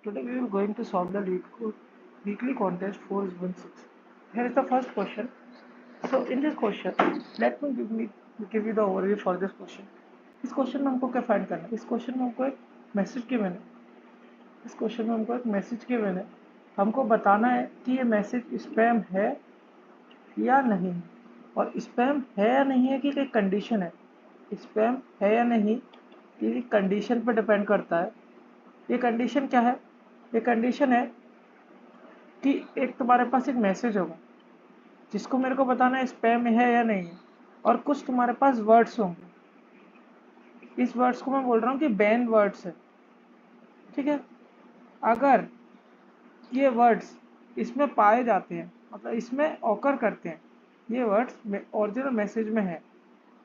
Today we are going to solve the LeetCode weekly contest 416. Here is the first question. So in this question, let me give you the overview for this question. इस question में हमको क्या find करना है? इस question में हमको एक मैसेज गिवन है। इस क्वेश्चन में हमको एक मैसेज गिवन है। हमको बताना है कि ये मैसेज स्पैम है या नहीं है, और स्पैम है या नहीं है कि एक कंडीशन है। स्पैम है या नहीं ये कंडीशन पर डिपेंड करता है। ये कंडीशन क्या है? ये कंडीशन है कि एक तुम्हारे पास एक मैसेज होगा जिसको मेरे को बताना है स्पैम है या नहीं है, और कुछ तुम्हारे पास वर्ड्स होंगे। इस वर्ड्स को मैं बोल रहा हूँ कि बैन वर्ड्स है, ठीक है। अगर ये वर्ड्स इसमें पाए जाते हैं, मतलब इसमें ऑकर करते हैं, ये वर्ड्स ओरिजिनल मैसेज में है,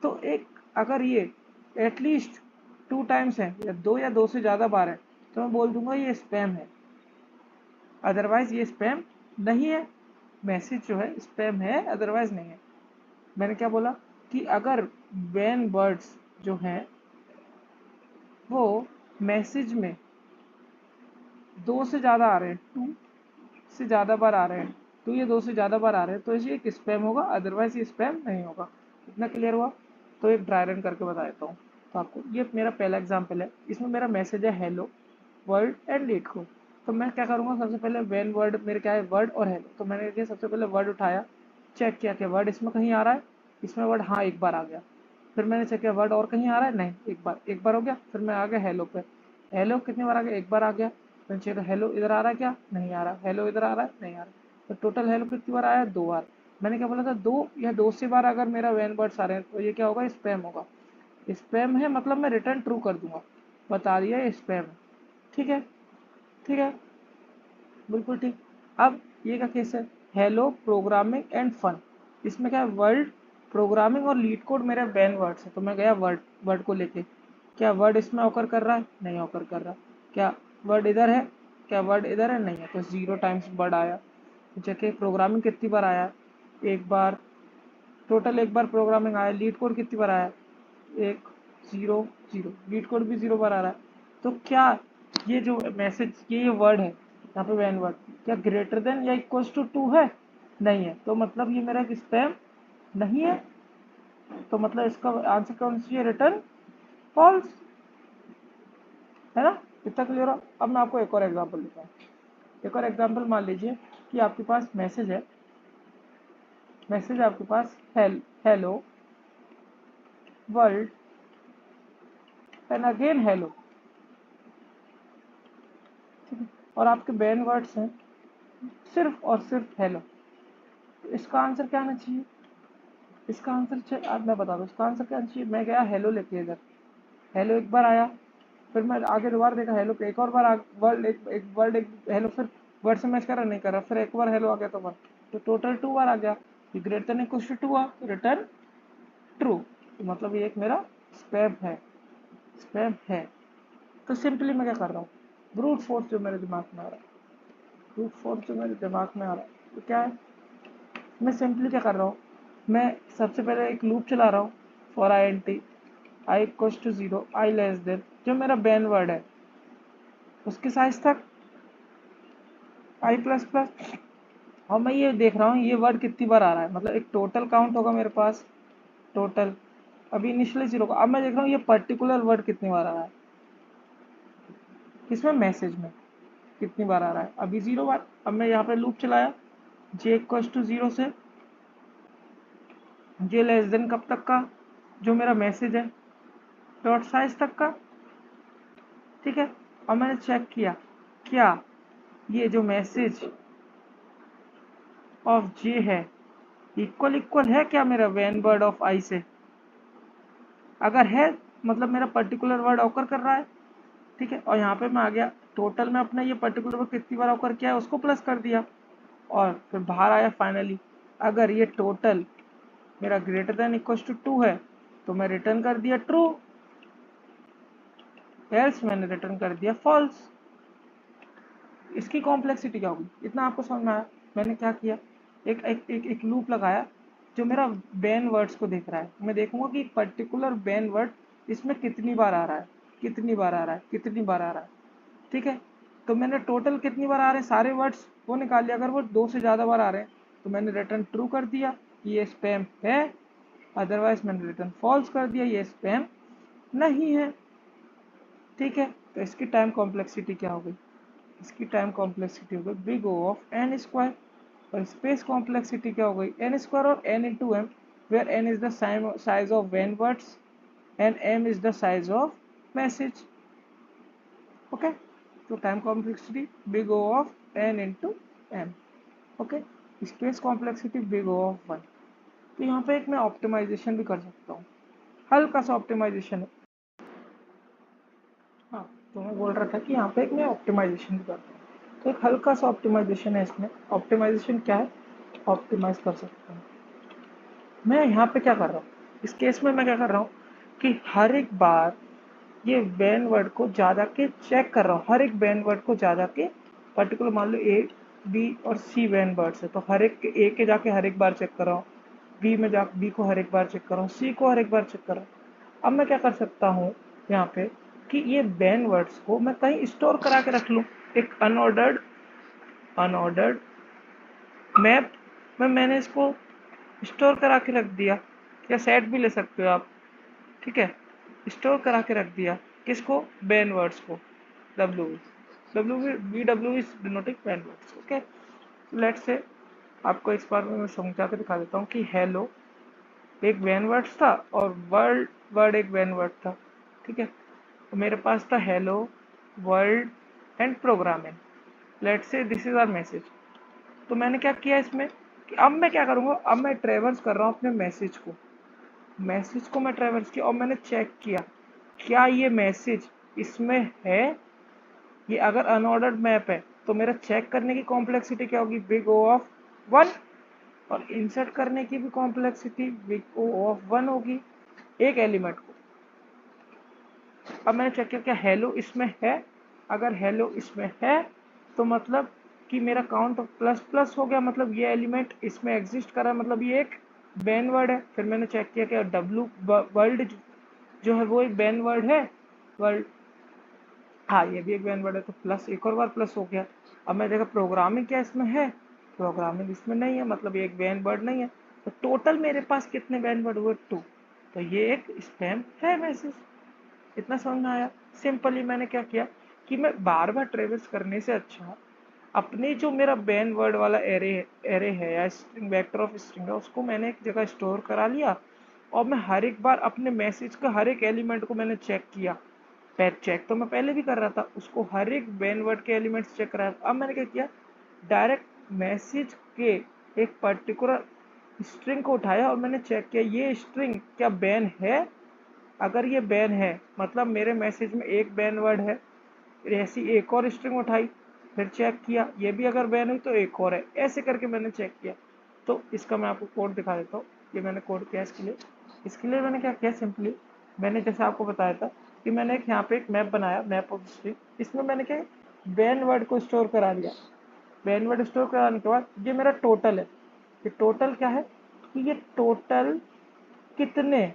तो एक अगर ये एटलीस्ट 2 टाइम्स है या दो से ज़्यादा बार है, तो मैं बोल दूंगा ये स्पैम है। अदरवाइज ये स्पैम नहीं है। मैसेज जो है स्पैम है, अदरवाइज नहीं है। मैंने क्या बोला कि अगर बैन वर्ड्स जो हैं वो मैसेज में 2 से ज़्यादा आ रहे हैं, 2 से ज़्यादा बार आ रहे हैं, तो ये 2 से ज़्यादा बार आ रहे हैं, तो ये एक स्पैम होगा, अदरवाइज ये स्पैम नहीं होगा। इतना क्लियर हुआ? तो एक ड्राई रन करके बता देता हूँ। तो आपको ये मेरा पहला एग्जाम्पल है। इसमें मेरा मैसेज है हेलो वर्ल्ड एंड LeetCode। तो मैं क्या करूँगा, सबसे पहले वैन वर्ड मेरे क्या है, वर्ड और हेलो। तो मैंने क्या सबसे पहले वर्ड उठाया, चेक किया कि वर्ड इसमें कहीं आ रहा है। इसमें वर्ड हाँ एक बार आ गया। फिर मैंने चेक किया वर्ड और कहीं आ रहा है, नहीं, एक बार हो गया। फिर मैं आ गया हेलो पे। हेलो कितनी बार आ गया? एक बार आ गया। फिर चेक हेलो इधर आ रहा है क्या? नहीं आ रहा। हेलो इधर आ रहा है? नहीं आ रहा। तो टोटल हेलो कितनी बार आया? 2 बार। मैंने क्या बोला था, 2 या 2 से बार अगर मेरा वैन वर्ड्स आ रहे हैं तो ये क्या होगा, स्पैम होगा। स्पैम है मतलब मैं रिटर्न ट्रू कर दूंगा, बता दिया ये स्पैम है। ठीक है, ठीक है, बिल्कुल ठीक। अब ये का केस है हेलो प्रोग्रामिंग एंड फन। इसमें क्या है, वर्ल्ड प्रोग्रामिंग और LeetCode मेरे बैन वर्ड्स है। तो मैं गया वर्ड वर्ड को लेके, क्या वर्ड इसमें ऑकर कर रहा है? नहीं ऑकर कर रहा। क्या वर्ड इधर है? क्या वर्ड इधर है? नहीं है। तो 0 टाइम्स वर्ड आया। जैसे प्रोग्रामिंग कितनी बार आया? एक बार। टोटल एक बार प्रोग्रामिंग आया। LeetCode कितनी बार आया? 1 0 0। LeetCode भी 0 बार आ रहा है। तो क्या ये जो मैसेज ये वर्ड है यहाँ पे वैन वर्ड, क्या ग्रेटर देन या इक्वल्स टू 2 है? नहीं है। तो मतलब ये मेरा स्पैम नहीं है। तो मतलब इसका आंसर कौन सी है? रिटर्न फॉल्स, है ना। इतना क्लियर हो? अब मैं आपको एक और एग्जांपल देता हूँ। एक और एग्जांपल मान लीजिए कि आपके पास मैसेज है, मैसेज आपके पास hello world and again hello, ठीक है, और आपके बैन वर्ड्स हैं सिर्फ और सिर्फ हेलो। तो इसका आंसर क्या आना चाहिए? इसका आंसर आज मैं बता दूँ इसका आंसर क्या आना चाहिए। मैं गया हेलो लेके इधर, हेलो एक बार आया। फिर मैं आगे दोबारा देखा हेलो पे एक और बार वर्ड एक वर्ड एक हेलो, फिर वर्ड से मैच कर रहा नहीं कर रहा, फिर एक बार हेलो आ गया, तो वन। तो टोटल 2 बार आ गया। ये ग्रेटर देन इक्वल टू 2 हुआ, रिटर्न ट्रू। तो मतलब ये एक मेरा स्पैम है, स्पैम है। तो सिंपली मैं क्या कर रहा हूँ, ब्रूट फोर्स जो मेरे दिमाग में आ रहा है, ब्रूट फोर्स जो मेरे दिमाग में आ रहा है तो क्या है, मैं सिंपली क्या कर रहा हूँ, मैं सबसे पहले एक लूप चला रहा हूँ for I N T I equals to 0 I less than जो मेरा बैन वर्ड है उसके साइज तक आई प्लस प्लस। और मैं ये देख रहा हूँ ये वर्ड कितनी बार आ रहा है, मतलब एक टोटल काउंट होगा मेरे पास, टोटल अभी इनिशियली 0 का। अब मैं देख रहा हूँ ये पर्टिकुलर वर्ड कितनी बार आ रहा है, किसमें, मैसेज में कितनी बार आ रहा है, अभी 0 बार। अब मैं यहाँ पे लूप चलाया जे इक्वल्स टू 0 से जे लेस देन कब तक का, जो मेरा मैसेज है डॉट साइज तक का, ठीक है। और मैंने चेक किया क्या ये जो मैसेज ऑफ जे है इक्वल इक्वल है क्या मेरा वैन वर्ड ऑफ आई से। अगर है मतलब मेरा पर्टिकुलर वर्ड ऑकर कर रहा है, ठीक है। और यहाँ पे मैं आ गया टोटल में अपना ये पर्टिकुलर वर्ड कितनी बार ऑकर किया है उसको प्लस कर दिया, और फिर बाहर आया फाइनली अगर ये टोटल मेरा ग्रेटर देन इक्वल टू 2 है तो मैं रिटर्न कर दिया ट्रू, एल्स मैंने रिटर्न कर दिया फॉल्स। इसकी कॉम्प्लेक्सिटी क्या होगी, इतना आपको समझ में आया। मैंने क्या किया, एक लूप लगाया जो मेरा बैन वर्ड्स को देख रहा है। मैं देखूंगा कि पर्टिकुलर बैन वर्ड इसमें कितनी बार आ रहा है, कितनी बार आ रहा है, कितनी बार आ रहा है, ठीक है। तो मैंने टोटल कितनी बार आ रहे हैं सारे वर्ड्स वो निकाल लिया। अगर वो 2 से ज़्यादा बार आ रहे हैं तो मैंने रिटर्न ट्रू कर दिया कि ये स्पैम है, अदरवाइज मैंने रिटर्न फॉल्स कर दिया ये स्पैम नहीं है। ठीक है, तो इसकी टाइम कॉम्प्लेक्सिटी क्या हो गई? इसकी टाइम कॉम्प्लेक्सिटी हो गई big O of n square, और स्पेस कॉम्प्लेक्सिटी क्या हो गई? एन स्क्वायर और n into m, where n is the size of when words and m is the size of message. Okay, तो time complexity big O of n into m. Okay, space complexity big O of one. तो यहाँ पे एक मैं optimisation भी कर सकता हूँ, हल्का सा ऑप्टिमाइजेशन है। हाँ, तो मैं बोल रहा था कि यहाँ पे एक मैं ऑप्टिमाइजेशन भी करता हूँ, तो एक हल्का सा ऑप्टिमाइजेशन है इसमें। ऑप्टिमाइजेशन क्या है? ऑप्टिमाइज कर सकता हूँ मैं। यहाँ पे क्या कर रहा हूँ, इस केस में मैं क्या कर रहा हूँ कि हर एक बार ये बैन वर्ड को ज़्यादा के चेक कर रहा हूँ, हर एक बैन वर्ड को ज़्यादा के, पर्टिकुलर मान लो ए बी और सी बैन वर्ड्स है, तो हर एक ए के जाके हर एक बार चेक कर रहा हूँ, बी में जा बी को हर एक बार चेक कर रहा हूँ, सी को हर एक बार चेक कर रहा हूँ। अब मैं क्या कर सकता हूँ यहाँ पे कि ये बैन वर्ड्स को मैं कहीं स्टोर करा के रख लूँ, एक अनऑर्डर्ड मैप में मैंने इसको स्टोर करा के रख दिया, या सेट भी ले सकते हो आप। ठीक है, स्टोर करा के रख दिया किसको? बैन वर्ड्स को। W B W is denoting ban words. Okay, let's say आपको इस बार में मैं समझा के दिखा देता हूँ कि हेलो एक बैन वर्ड्स था और वर्ल्ड वर्ड एक बैन वर्ड था। ठीक है, तो मेरे पास था hello, world and programming. Let's say this is our message. तो मैंने क्या किया इसमें कि अब मैं क्या करूँगा, अब मैं ट्रेवर्स कर रहा हूँ अपने मैसेज को मैं ट्रेवर्स किया और मैंने चेक किया क्या ये मैसेज इसमें है। ये अगर अनऑर्डर्ड मैप है तो मेरा चेक करने की कॉम्प्लेक्सिटी क्या होगी? Big O of one. और इंसर्ट करने की भी complexity big O of one होगी एक एलिमेंट को। अब मैंने चेक किया क्या हेलो इसमें है। अगर हेलो इसमें है तो मतलब कि मेरा काउंट प्लस प्लस हो गया, मतलब ये एलिमेंट इसमें एग्जिस्ट कर रहा है, मतलब ये एक बैन वर्ड है। फिर मैंने चेक किया कि डब्लू वर्ल्ड जो है वो एक बैन वर्ड है, वर्ल्ड। हाँ, ये भी एक बैन वर्ड है, तो प्लस एक और बार प्लस हो गया। अब मैं देखा प्रोग्रामिंग क्या इसमें है, प्रोग्रामिंग इसमें नहीं है, मतलब ये एक बैन वर्ड नहीं है। तो टोटल मेरे पास कितने बैन वर्ड हुए? 2। तो ये एक स्पैम है मैसेज। इतना समझ में आया? सिंपली मैंने क्या किया कि मैं बार बार ट्रेवर्स करने से अच्छा अपने जो मेरा बैन वर्ड वाला एरे है या स्ट्रिंग वेक्टर ऑफ स्ट्रिंग है उसको मैंने एक जगह स्टोर करा लिया, और मैं हर एक बार अपने मैसेज का हर एक एलिमेंट को मैंने चेक किया। चेक तो मैं पहले भी कर रहा था, उसको हर एक बैन वर्ड के एलिमेंट्स चेक कराया। अब मैंने क्या किया, डायरेक्ट मैसेज के एक पर्टिकुलर स्ट्रिंग को उठाया और मैंने चेक किया ये स्ट्रिंग क्या बैन है। अगर ये बैन है मतलब मेरे मैसेज में एक बैन वर्ड है, ऐसी एक और स्ट्रिंग उठाई, फिर चेक किया ये भी अगर बैन हुई तो एक और है, ऐसे करके मैंने चेक किया। तो इसका मैं आपको कोड दिखा देता हूँ। ये मैंने कोड किया इसके लिए मैंने क्या किया, सिंपली मैंने जैसे आपको बताया था कि मैंने एक यहाँ पे एक मैप बनाया, मैप ऑफ स्ट्रिंग। इसमें मैंने क्या बैन वर्ड को स्टोर करा लिया। बैन वर्ड स्टोर कराने के बाद ये मेरा टोटल है। ये टोटल क्या है कि ये टोटल कितने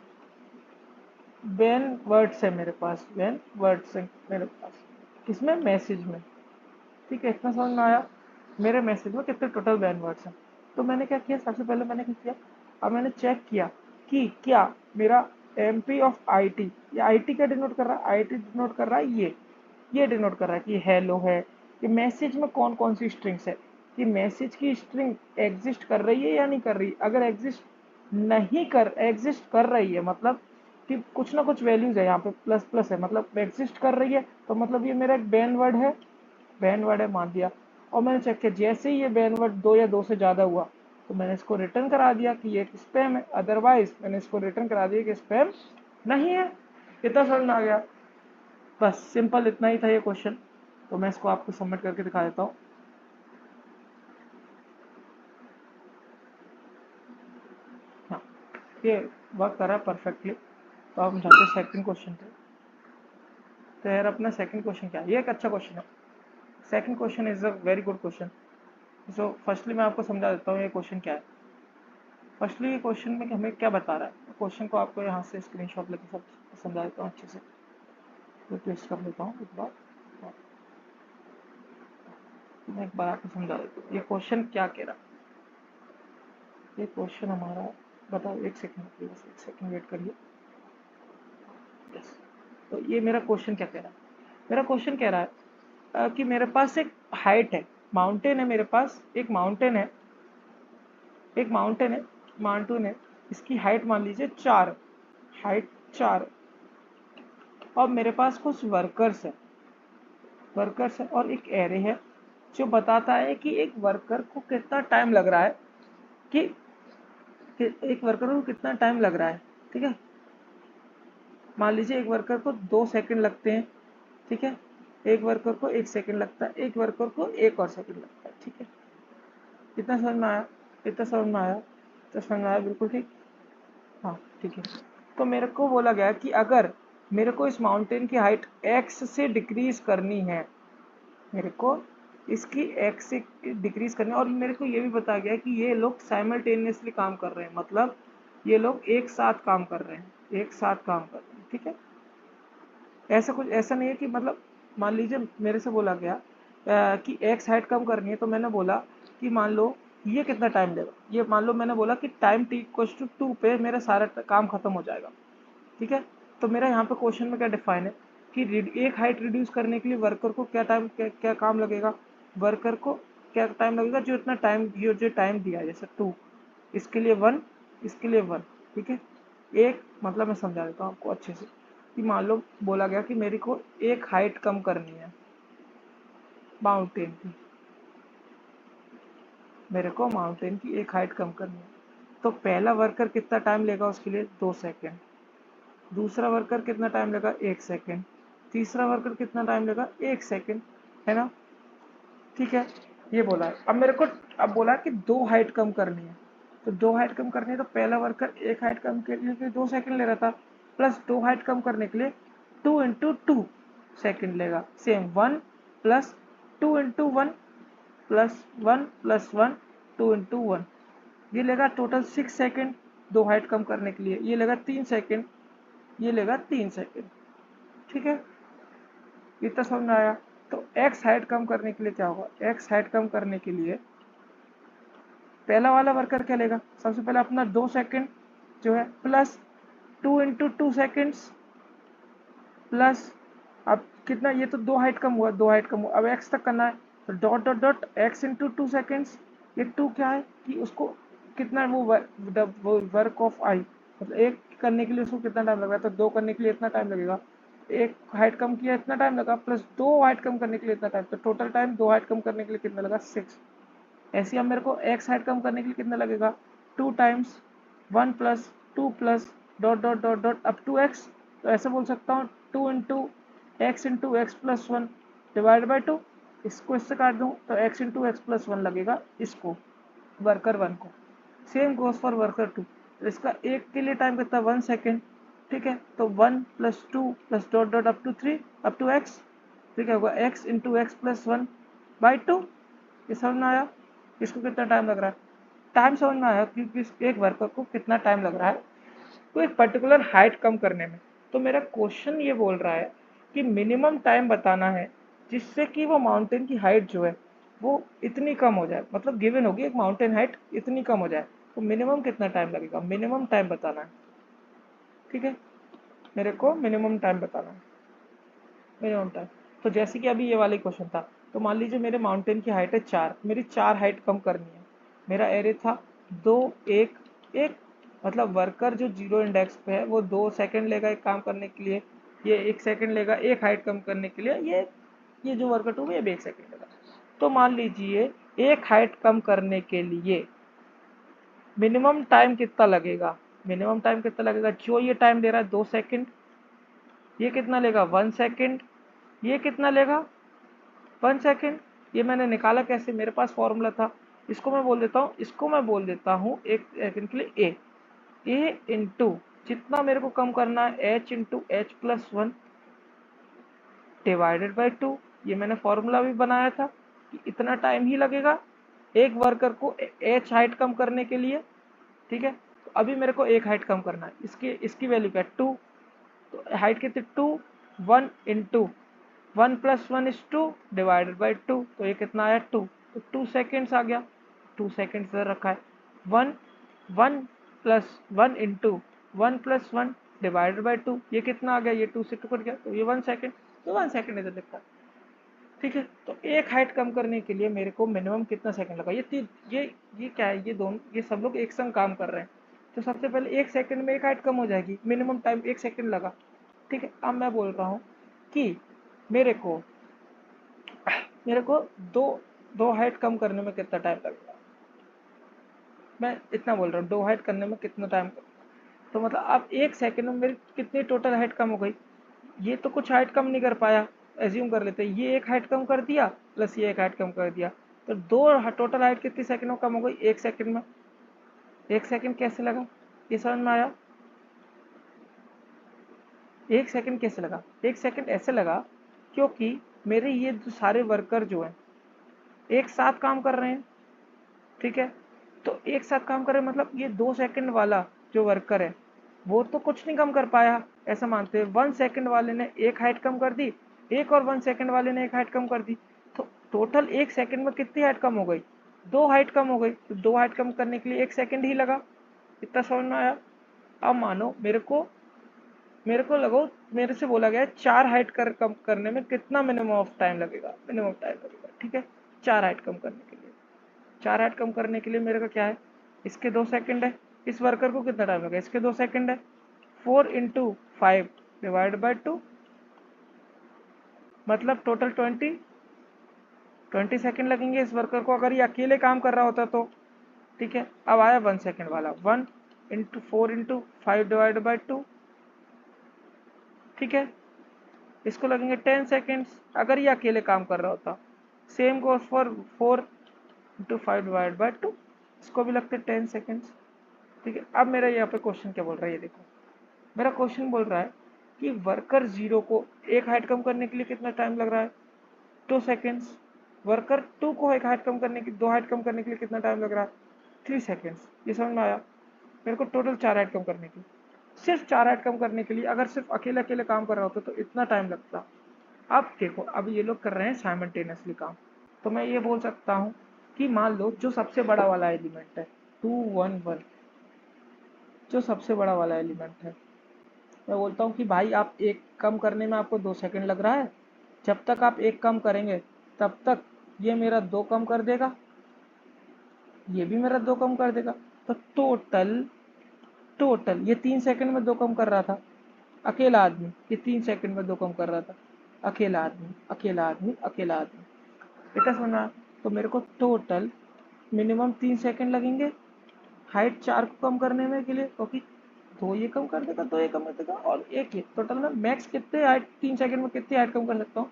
बैन वर्ड्स है मेरे पास, बैन वर्ड्स है मेरे पास किसमें? मैसेज में। ठीक है, इतना समझ में आया? मेरे मैसेज में कितने टोटल बैन वर्ड्स हैं। तो मैंने क्या किया, सबसे पहले मैंने क्या किया, अब मैंने चेक किया कि क्या मेरा MP ऑफ IT, ये IT क्या डिनोट कर रहा है? IT डिनोट कर रहा है ये डिनोट कर रहा है कि हेलो है। कि मैसेज में कौन कौन सी स्ट्रिंग्स है, कि मैसेज की स्ट्रिंग एग्जिस्ट कर रही है या नहीं कर रही। अगर एग्जिस्ट कर रही है मतलब कि कुछ ना कुछ वैल्यूज है, यहाँ पे प्लस प्लस है मतलब एग्जिस्ट कर रही है, तो मतलब ये मेरा एक बैन वर्ड है, बैन वर्ड है मान दिया। और मैंने चेक किया जैसे ही ये बैन वर्ड 2 या 2 से ज़्यादा हुआ तो मैंने इसको रिटर्न करा दिया कि ये एक स्पैम है, अदरवाइज मैंने इसको रिटर्न करा दिया कि स्पैम नहीं है। इतना समझ में आ गया? बस सिंपल इतना ही था ये क्वेश्चन। तो मैं इसको आपको सबमिट करके दिखा देता हूँ। हाँ, ये वर्क कर रहा है परफेक्टली। तो आप जाते सेकंड क्वेश्चन पे। तो यार अपना सेकंड क्वेश्चन क्या है? ये एक अच्छा क्वेश्चन है। Second question is a very good question. So firstly मैं आपको समझा देता हूँ ये क्वेश्चन क्या है। फर्स्टली ये क्वेश्चन में हमें क्या बता रहा है, क्वेश्चन को आपको यहाँ से स्क्रीनशॉट लेकर सब समझा देता हूँ अच्छे से। तो ट्विस्ट कर लेता हूँ एक बार। मैं एक बार आपको समझा देता हूँ ये क्वेश्चन क्या कह रहा है। ये क्वेश्चन हमारा, बताओ एक सेकंड प्लीज, एक सेकंड वेट करिए। यस, तो ये मेरा क्वेश्चन क्या कह रहा है। मेरा क्वेश्चन कह रहा है कि मेरे पास एक हाइट है, माउंटेन है, मेरे पास एक माउंटेन है, एक माउंटेन है, माउंटेन है, इसकी हाइट मान लीजिए 4, हाइट 4, और मेरे पास कुछ वर्कर्स है, वर्कर्स है और एक एरे है जो बताता है कि एक वर्कर को कितना टाइम लग रहा है, कि, एक वर्कर को कितना टाइम लग रहा है। ठीक है, मान लीजिए एक वर्कर को 2 सेकंड लगते हैं। ठीक है, एक वर्कर को 1 सेकंड लगता है, एक वर्कर को 1 और सेकंड लगता है। ठीक है, इतना समझ में आया, इतना समझ में आया, तो समझ में आया बिल्कुल ठीक। हाँ ठीक है, तो मेरे को बोला गया कि अगर मेरे को इस माउंटेन की हाइट x से डिक्रीज करनी है, मेरे को इसकी x से डिक्रीज करनी है, और मेरे को ये भी बताया गया कि ये लोग साइमल्टेनियसली काम कर रहे हैं, मतलब ये लोग एक साथ काम कर रहे हैं, एक साथ काम कर रहे हैं। ठीक है, ऐसा कुछ, ऐसा नहीं है कि मतलब मान लीजिए मेरे से बोला गया कि x हाइट कम करनी है, तो मैंने बोला कि मान लो ये कितना टाइम लेगा, ये मान लो मैंने बोला कि टाइम t इक्वल्स टू 2 पे मेरा सारा काम खत्म हो जाएगा। ठीक है, तो मेरा यहाँ पे क्वेश्चन में क्या डिफाइन है कि एक हाइट रिड्यूस करने के लिए वर्कर को क्या टाइम, क्या काम लगेगा, वर्कर को क्या टाइम लगेगा, जो इतना टाइम, जो टाइम दिया है, जैसे 2, इसके लिए 1, इसके लिए 1। ठीक है, एक मतलब मैं समझा देता हूँ आपको अच्छे से कि मान लो बोला गया कि मेरे को एक हाइट कम करनी है माउंटेन की, मेरे को माउंटेन की एक हाइट कम करनी है, तो पहला वर्कर कितना टाइम लेगा उसके लिए, 2 सेकेंड, दूसरा वर्कर कितना टाइम लेगा, 1 सेकेंड, तीसरा वर्कर कितना टाइम लेगा, 1 सेकेंड, है ना। ठीक है, ये बोला है। अब मेरे को, अब बोला कि 2 हाइट कम करनी है, तो 2 हाइट कम करनी है, तो पहला वर्कर एक हाइट कम के लिए 2 सेकेंड ले रहा था, प्लस 2 हाइट कम करने के लिए 2 × 2 सेकेंड लेगा, सेम 1 प्लस 2 × 1 प्लस 1 + 1, 2 × 1, ये लेगा टोटल 6 सेकेंड। 2 हाइट कम करने के लिए ये लेगा 3 सेकेंड, ये लेगा 3 सेकेंड। ठीक है, इतना समझ में आया। तो x हाइट कम करने के लिए क्या होगा, x हाइट कम करने के लिए पहला वाला वर्कर क्या लेगा, सबसे पहले अपना 2 सेकेंड जो है, प्लस 2 × 2 सेकेंड्स, प्लस अब कितना, ये तो 2 हाइट कम हुआ, 2 हाइट कम हुआ, अब x तक करना है, तो dot dot dot x × 2 seconds, ये 2 क्या है कि उसको कितना, वो वर्क ऑफ आई, मतलब एक करने के लिए उसको कितना टाइम लग रहा है, तो 2 करने के लिए इतना टाइम लगेगा, एक हाइट कम किया इतना टाइम लगा, प्लस 2 हाइट कम करने के लिए इतना टाइम, तो टोटल टाइम 2 हाइट कम करने के लिए कितना लगा, 6। ऐसे अब मेरे को x हाइट कम करने के लिए कितना लगेगा, 2 times 1 plus 2 plus dot dot dot dot up to x, तो ऐसे बोल सकता हूँ 2 × x + 1 डिवाइड बाई 2, इसको इससे काट दूँ तो x × x + 1 लगेगा इसको, वर्कर 1 को। सेम गोज फॉर वर्कर 2, तो इसका एक के लिए टाइम कितना, 1 सेकेंड। ठीक है, तो 1 + 2 + dot dot up to 3 up to x, ठीक है, होगा x × x + 1/2। ये समझ में आया, इसको कितना टाइम लग रहा है, टाइम समझ में आया क्योंकि एक वर्कर को कितना टाइम लग रहा है तो एक पर्टिकुलर हाइट कम करने में। तो मेरा क्वेश्चन ये बोल रहा है कि मिनिमम टाइम बताना है जिससे कि वो माउंटेन की हाइट जो है वो इतनी कम हो जाए, मतलब गिवन होगी एक माउंटेन हाइट इतनी कम हो जाए, तो मिनिमम कितना टाइम लगेगा, मिनिमम टाइम बताना है। ठीक है, मेरे को मिनिमम टाइम बताना है, मिनिमम टाइम। तो जैसे कि अभी ये वाला क्वेश्चन था, तो मान लीजिए मेरे माउंटेन की हाइट है 4, मेरी 4 हाइट कम करनी है, मेरा एरे था 2 1 1, मतलब वर्कर जो 0 इंडेक्स पे है वो 2 सेकेंड लेगा एक काम करने के लिए, ये 1 सेकेंड लेगा एक हाइट कम करने के लिए, ये जो वर्कर 2 ये भी 1 सेकेंड लेगा। तो मान लीजिए एक हाइट कम करने के लिए मिनिमम टाइम कितना लगेगा, मिनिमम टाइम कितना लगेगा, जो ये टाइम ले रहा है 2 सेकेंड, ये कितना लेगा 1 सेकेंड, ये कितना लेगा 1 सेकेंड। ये मैंने निकाला कैसे, मेरे पास फॉर्मूला था, इसको मैं बोल देता हूँ, इसको मैं बोल देता हूँ 1 सेकेंड के लिए ए इंटू जितना मेरे को कम करना है h × h+1 डिवाइडेड बाई 2। ये मैंने फॉर्मूला भी बनाया था कि इतना टाइम ही लगेगा एक वर्कर को h हाइट कम करने के लिए। ठीक है, तो अभी मेरे को एक हाइट कम करना है, इसकी वैल्यू क्या है 2, तो हाइट कितनी 2 1 × 1 + 1 = 2 डिवाइडेड बाई 2, तो ये कितना आया 2, तो 2 सेकेंड्स आ गया, 2 सेकेंड्स इधर रखा है। 1 1 + 1 इंटू 1 + 1 डिवाइडेड बाई 2, ये कितना आ गया, ये 2 से 2 कट गया, तो ये 1 सेकेंड, तो 1 सेकेंड इधर लिखा है। ठीक है, तो एक हाइट कम करने के लिए मेरे को मिनिमम कितना सेकंड लगा, ये क्या है, ये दोनों ये सब लोग एक संग काम कर रहे हैं। तो सबसे पहले 1 सेकंड में एक हाइट कम हो जाएगी, मिनिमम टाइम 1 सेकंड लगा। ठीक है, अब मैं बोल रहा हूँ कि मेरे को मेरे को दो दो हाइट कम करने में कितना टाइम लगेगा। मैं इतना बोल रहा हूँ, 2 हाइट करने में कितना टाइम, तो मतलब अब 1 सेकंड में मेरी कितनी टोटल हाइट कम हो गई। ये तो कुछ हाइट कम नहीं कर पाया, एज्यूम कर लेते हैं ये एक हाइट कम कर दिया प्लस ये एक हाइट कम कर दिया, तो दो टोटल हाइट कितनी सेकंड में कम हो गई, 1 सेकंड में। 1 सेकंड कैसे लगा, ये समझ में आया। 1 सेकंड कैसे लगा, 1 सेकंड ऐसे लगा क्योंकि मेरे ये जो सारे वर्कर जो हैं एक साथ काम कर रहे हैं। ठीक है, तो एक साथ काम कर रहे हैं मतलब ये 2 सेकंड वाला जो वर्कर है वो तो कुछ नहीं कम कर पाया, ऐसा मानते हैं। 1 सेकंड वाले ने एक हाइट कम कर दी, एक और 1 सेकंड वाले ने एक हाइट कम कर दी, तो टोटल 1 सेकंड में कितनी हाइट कम हो गई, 2 हाइट कम हो गई। तो 2 हाइट कम करने के लिए 1 सेकंड ही लगा। इतना समझ में आया। अब मानो मेरे को लगो मेरे से बोला गया है 4 हाइट कम करने में कितना मिनिमम ऑफ टाइम लगेगा, मिनिमम टाइम लगेगा। ठीक है, 4 हाइट कम करने के लिए, 4 हाइट कम करने के लिए मेरे का क्या है, इसके 2 सेकंड है, इस वर्कर को कितना टाइम लगेगा, इसके 2 सेकंड है। 4 × 5 डिवाइड बाई 2, मतलब टोटल 20 सेकंड लगेंगे इस वर्कर को, अगर ये अकेले काम कर रहा होता तो। ठीक है, अब आया 1 सेकंड वाला, 1 × 4 × 5 डिवाइड बाई 2। ठीक है, इसको लगेंगे 10 सेकेंड्स अगर ये अकेले काम कर रहा होता। Same goes for 4 × 5 divide by 2, इसको भी लगते 10 सेकेंड्स। ठीक है, अब मेरा यहाँ पे क्वेश्चन क्या बोल रहा है, ये देखो मेरा क्वेश्चन बोल रहा है कि वर्कर 0 को एक हाइट कम करने के लिए कितना टाइम लग रहा है, 2 सेकेंड्स। वर्कर 2 को एक हाइट कम करने की 2 हाइट कम करने के लिए कितना टाइम लग रहा है, 3 सेकेंड्स। ये समझ में आया। मेरे को टोटल 4 हाइट कम करने की, सिर्फ 4 हाइट कम करने के लिए अगर सिर्फ अकेले अकेले काम कर रहा होता तो इतना टाइम लगता। अब देखो, अब ये लोग कर रहे हैं साइमल्टेनियसली काम, तो मैं ये बोल सकता हूँ कि मान लो जो सबसे बड़ा वाला एलिमेंट है 211, जो सबसे बड़ा वाला एलिमेंट है, मैं बोलता हूँ कि भाई आप एक कम करने में आपको 2 सेकंड लग रहा है, जब तक आप एक कम करेंगे तब तक ये मेरा 2 कम कर देगा, ये भी मेरा 2 कम कर देगा, तो टोटल टोटल ये 3 सेकंड में 2 कम कर रहा था अकेला आदमी, ये 3 सेकंड में 2 कम कर रहा था अकेला आदमी, अकेला आदमी, अकेला आदमी। बेटा सुना, तो मेरे को टोटल मिनिमम 3 सेकंड लगेंगे हाइट 4 को कम करने में के लिए, क्योंकि 2 ये कम कर देगा, 2 ये कम कर देगा और एक ये, टोटल में मैक्स कितने हाइट 3 सेकंड में कितनी हाइट कम कर सकता हूँ,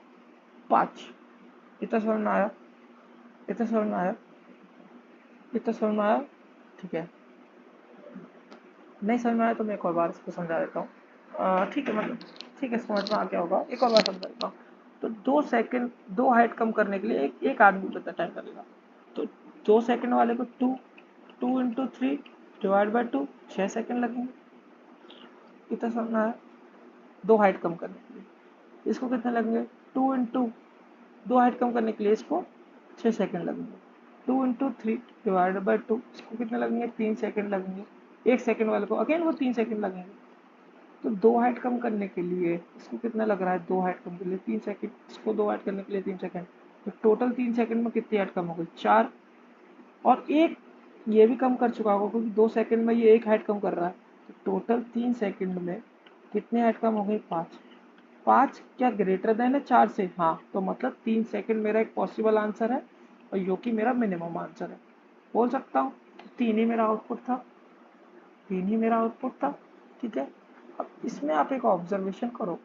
5। इतना समझ में आया, इतना समझ में आया, इतना समझ में आया। ठीक है, नहीं समझ में आया तो मैं एक और बार इसको समझा देता हूँ। ठीक है, मतलब ठीक है, समझ में आ गया होगा, एक और बार समझा देता हूँ। तो 2 सेकंड 2 हाइट कम करने के लिए एक आदमी कितना टाइम लगेगा, तो 2 सेकंड वाले को 2 × 3 डिवाइड बाई 2, 6 सेकंड लगेंगे। इतना समझ में आया। 2 हाइट कम करने के लिए इसको कितने लगेंगे, 2 × 2 हाइट कम करने के लिए इसको 6 सेकंड लगेंगे। 2 × 3 डिवाइड बाई 2, इसको कितने लगेंगे, 3 सेकंड लगेंगे। 1 सेकंड वाले को अगेन वो 3 सेकंड लगेंगे। तो 2 हाइट कम करने के लिए इसको कितना लग रहा है, 2 हाइट कम के लिए 3 सेकंड, इसको 2 हाइट करने के लिए 3 सेकंड, तो टोटल 3 सेकंड में कितनी हाइट कम हो गई, 4। और एक ये भी कम कर चुका होगा क्योंकि 2 सेकंड में ये एक हाइट कम कर रहा है, तो टोटल 3 सेकंड में कितनी हाइट कम हो गई, 5। 5 क्या ग्रेटर देन है 4 से, हाँ, तो मतलब 3 सेकंड मेरा एक पॉसिबल आंसर है और जो कि मेरा मिनिमम आंसर है, बोल सकता हूँ। 3 ही मेरा आउटपुट था, 3 ही मेरा आउटपुट था। ठीक है, अब इसमें आप एक ऑब्जर्वेशन करो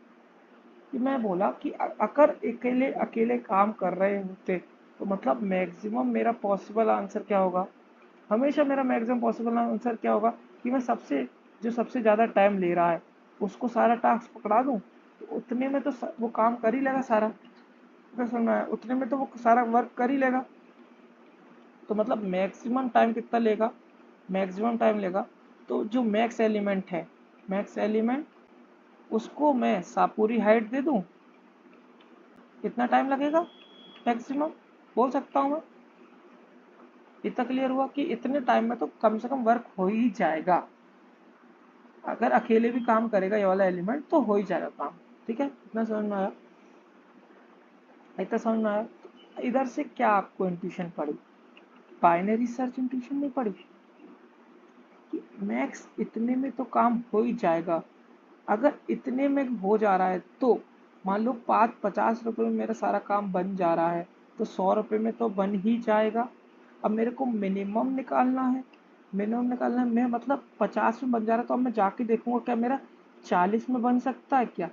कि मैं बोला कि अगर अकेले अकेले काम कर रहे होते तो मतलब मैक्सिमम मेरा पॉसिबल आंसर क्या होगा, हमेशा मेरा मैक्सिमम पॉसिबल आंसर क्या होगा कि मैं जो सबसे ज़्यादा टाइम ले रहा है उसको सारा टास्क पकड़ा दूँ, तो उतने में तो वो काम कर ही लेगा सारा। तो सुनना है, उतने में तो वो सारा वर्क कर ही लेगा, तो मतलब मैक्सिमम टाइम कितना लेगा, मैक्सिमम टाइम लेगा। तो जो मैक्स एलिमेंट है, मैक्स एलिमेंट उसको मैं पूरी हाइट दे दूं, कितना टाइम लगेगा मैक्सिमम, बोल सकता हूँ मैं। इतना क्लियर हुआ कि इतने टाइम में तो कम से कम वर्क हो ही जाएगा। अगर अकेले भी काम करेगा ये वाला एलिमेंट तो हो ही जाएगा काम। ठीक है, इतना समझ में आया? इतना समझ में आया? इधर से क्या आपको इंट्यूशन पड़ी? बाइनरी सर्च इंट्यूशन नहीं पड़ी कि मैक्स इतने में तो काम हो ही जाएगा। अगर इतने में हो जा रहा है तो मान लो 50 रुपए में मेरा सारा काम बन जा रहा है, तो 100 रुपए में तो बन ही जाएगा। अब मेरे को मिनिमम निकालना है, मिनिमम निकालना है। मैं मतलब 50 में बन जा रहा है तो अब मैं जाके देखूंगा क्या मेरा 40 में बन सकता है क्या,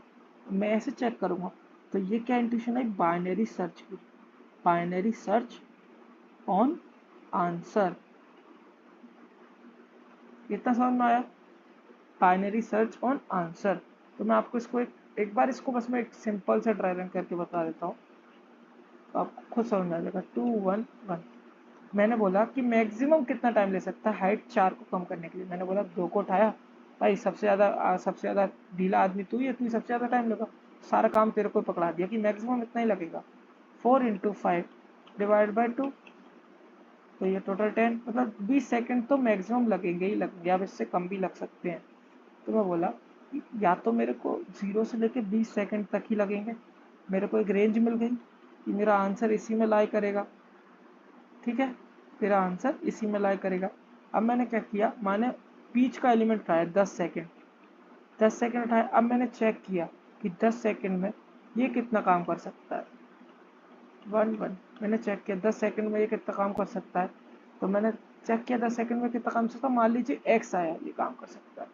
मैं ऐसे चेक करूंगा। तो ये क्या इंट्यूशन है? बाइनरी सर्च की, बाइनरी सर्च ऑन आंसर। इतना समझ में आया? Binary search on answer. तो मैं आपको इसको एक बार इसको बस मैं एक सिंपल सा ड्राई रन करके बता देता हूँ, तो आपको खुद समझ में आ जाएगा। 2 1 1। मैंने बोला कि मैक्सिमम कितना टाइम ले सकता है हाइट 4 को कम करने के लिए। मैंने बोला 2 को उठाया, भाई सबसे ज़्यादा ढीला आदमी तू ही है, तू ही सबसे ज़्यादा टाइम लगा, सारा काम तेरे को पकड़ा दिया कि मैक्सिमम इतना ही लगेगा। 4 × 5 डिवाइड बाई 2, तो ये टोटल 10, मतलब 20 सेकंड तो मैक्सिमम लगेंगे ही लगेंगे, अब इससे कम भी लग सकते हैं। तो मैं बोला कि या तो मेरे को 0 से लेकर 20 सेकंड तक ही लगेंगे। मेरे को एक रेंज मिल गई कि मेरा आंसर इसी में लाई करेगा। ठीक है, मेरा आंसर इसी में लाई करेगा। अब मैंने क्या किया, मैंने बीच का एलिमेंट उठाया 10 सेकंड, 10 सेकंड उठाया। अब मैंने चेक किया कि 10 सेकंड में ये कितना काम कर सकता है। 1 1 मैंने चेक किया 10 सेकंड में ये कितना काम कर सकता है। तो मैंने चेक किया 10 सेकंड में कितना काम कर सकता है। मान लीजिए x आया, ये काम कर सकता है,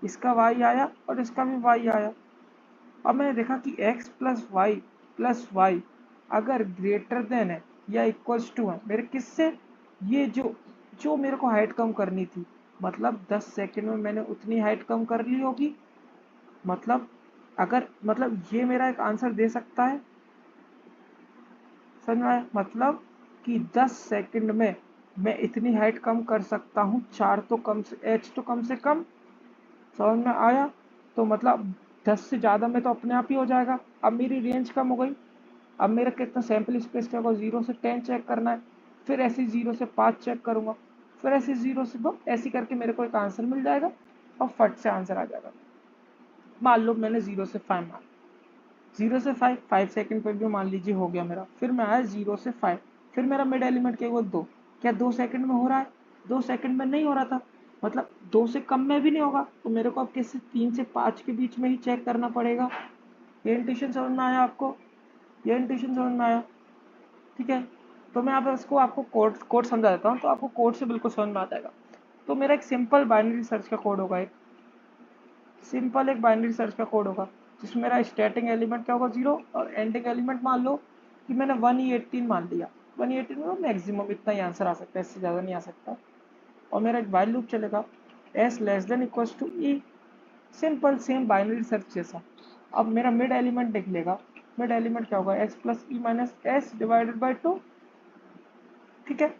इसका y आया और इसका भी y आया। अब मैंने देखा कि x प्लस वाई अगर ग्रेटर देन है या इक्वल्स टू है मेरे किससे, ये जो जो मेरे को हाइट कम करनी थी, मतलब 10 सेकंड में मैंने उतनी हाइट कम कर ली होगी। मतलब अगर मतलब ये मेरा एक आंसर दे सकता है, समझ में आया? मतलब कि 10 सेकंड में मैं इतनी हाइट कम कर सकता हूँ, 4 तो कम से h तो कम से कम, समझ में आया? तो मतलब 10 से ज़्यादा में तो अपने आप ही हो जाएगा। अब मेरी रेंज कम हो गई। अब मेरा कितना सैंपल स्पेस क्या होगा, 0 से 10 चेक करना है, फिर ऐसे 0 से 5 चेक करूंगा, फिर ऐसे 0 से 2, ऐसे करके मेरे को एक आंसर मिल जाएगा और फट से आंसर आ जाएगा। मान लो मैंने 0 से 5 मान, 0 से 5 सेकंड पर भी मान लीजिए हो गया मेरा। फिर मैं आया 0 से 5, फिर मेरा मिड एलिमेंट क्या हुआ 2। क्या 2 सेकंड में हो रहा है? 2 सेकंड में नहीं हो रहा था, मतलब 2 से कम में भी नहीं होगा, तो मेरे को अब कैसे 3 से 5 के बीच में ही चेक करना पड़ेगा। ये इंट्यूशन समझ में आया आपको? ये इंट्यूशन समझ में आया? ठीक है, तो मैं आप इसको आपको कोड कोड समझा देता हूँ, तो आपको कोड से बिल्कुल समझ में आ जाएगा। तो मेरा एक सिंपल बाइनरी सर्च का कोड होगा, एक सिंपल एक बाइनरी सर्च का कोड होगा, जिसमें मेरा स्टार्टिंग एलिमेंट क्या होगा 0 और एंडिंग एलिमेंट मान लो कि मैंने 118 मान लिया। 118 में मैक्सिमम इतना ही आंसर आ सकता है, इससे ज़्यादा नहीं आ सकता। और मेरा एक वाइल लूप चलेगा s less than equals to E, simple same binary search जैसा। अब मेरा मिड एलिमेंट देख लेगा, मिड एलिमेंट क्या होगा x plus E minus S divided by 2। ठीक है,